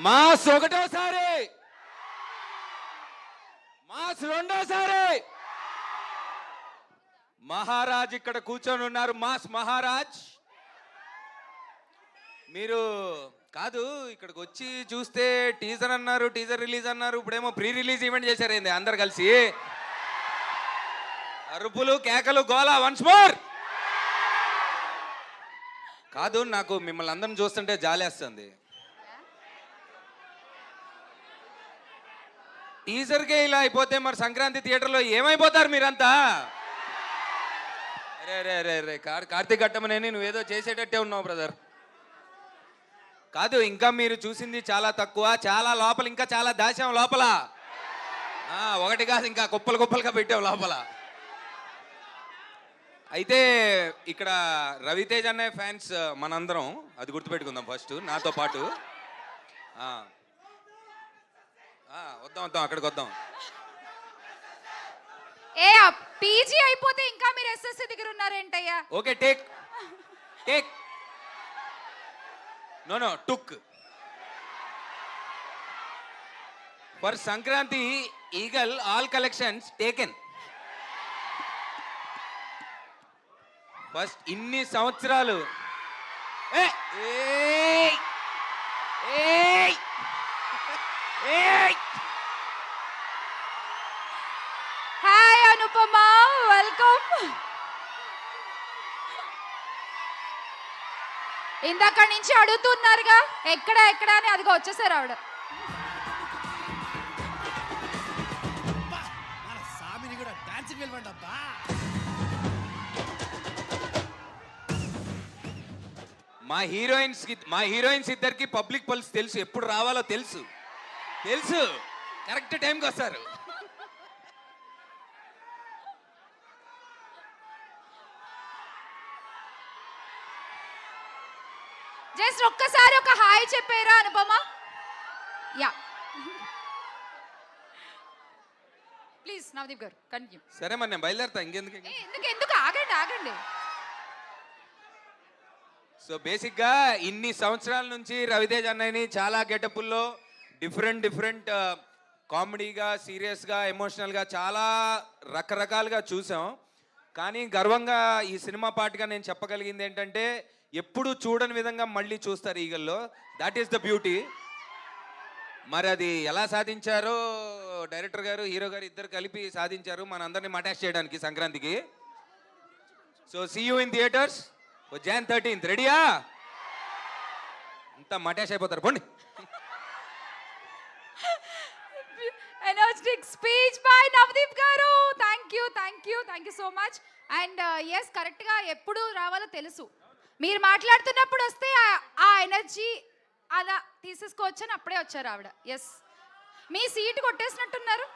Mass ఒకటోసారి, mass రెండోసారి. మహారాజ్ ఇక్కడ కూర్చొని ఉన్నారు. మాస్ మహారాజ్ మీరు కాదు, ఇక్కడికి వచ్చి చూస్తే టీజర్ అన్నారు, టీజర్ రిలీజ్ అన్నారు, ఇప్పుడేమో ప్రీ రిలీజ్ ఈవెంట్ చేశారేంది అందరు కలిసి. అరుపులు కేకలు గోలా వన్స్ మోర్. కాదు, నాకు మిమ్మల్ని అందరిని చూస్తుంటే జాలేస్తుంది. టీజర్కే ఇలా అయిపోతే మరి సంక్రాంతి థియేటర్లో ఏమైపోతారు మీరంతా? రే రే రే రే కార్తీక్ ఘట్టమనేని నువ్వేదో చేసేటట్టే ఉన్నావు బ్రదర్. కాదు, ఇంకా మీరు చూసింది చాలా తక్కువ, చాలా లోపల ఇంకా చాలా దాచాం లోపల. ఒకటి కాదు, ఇంకా కుప్పలు కుప్పలుగా పెట్టాం లోపల. అయితే ఇక్కడ రవితేజ్ అనే ఫ్యాన్స్ మనందరం, అది గుర్తుపెట్టుకుందాం ఫస్ట్ నాతో పాటు. వద్దాం వద్దాం, అక్కడికి వద్దాం. ఏ పీజీ అయిపోతే ఇంకా మీరు ఎస్ఎస్సి దగ్గర ఉన్నారేంటయ్యా? Okay, take take no took for Sankranti Eagle all collections taken. First ఇన్ని సంవత్సరాలు హాయ్ అనుపమా, వెల్కమ్. ఇందాక నుంచి అడుగుతున్నారుగా ఎక్కడ ఎక్కడ అని, అదిగో వచ్చేసారు ఆవిడ. మా హీరోయిన్స్ ఇద్దరికి పబ్లిక్ పల్స్ తెలుసు, ఎప్పుడు రావాలో తెలుసు, కరెక్ట్ టైంకి వస్తారు. జస్ట్ ఒక్కసారి ఒక హాయ్ చెప్పారా అనుపమ? యా ప్లీజ్ నవదీప్ గారు కంటిన్యూ. సరే మరి నేను బయలుదేరుతా. ఇంకెందుకు ఎందుకు ఆగండి ఆగండి. సో బేసిక్గా ఇన్ని సంవత్సరాల నుంచి రవితేజ్ అన్నయ్యని చాలా గెటప్పుల్లో డిఫరెంట్ కామెడీగా, సీరియస్గా, ఎమోషనల్గా చాలా రకరకాలుగా చూసాం. కానీ గర్వంగా ఈ సినిమా పార్ట్గా నేను చెప్పగలిగింది ఏంటంటే, ఎప్పుడు చూడని విధంగా మళ్ళీ చూస్తారు ఈగల్లో. That is the beauty. మరి అది ఎలా సాధించారో డైరెక్టర్ గారు, హీరో గారు ఇద్దరు కలిపి సాధించారు మనందరినీ మటాష్ చేయడానికి సంక్రాంతికి. So see you in theatres Jan 13th. రెడీయా? అంతా మటాష్ అయిపోతారు పోండి. Energetic speech by Navdeep garu. Thank you so much. And yes, కరెక్ట్గా ఎప్పుడు రావాలో తెలుసు. మీరు మాట్లాడుతున్నప్పుడు వస్తే ఆ ఎనర్జీ అలా తీసేసుకోవచ్చని అప్పుడే వచ్చారు ఆవిడ. ఎస్, మీ సీట్ కొట్టేసినట్టున్నారు.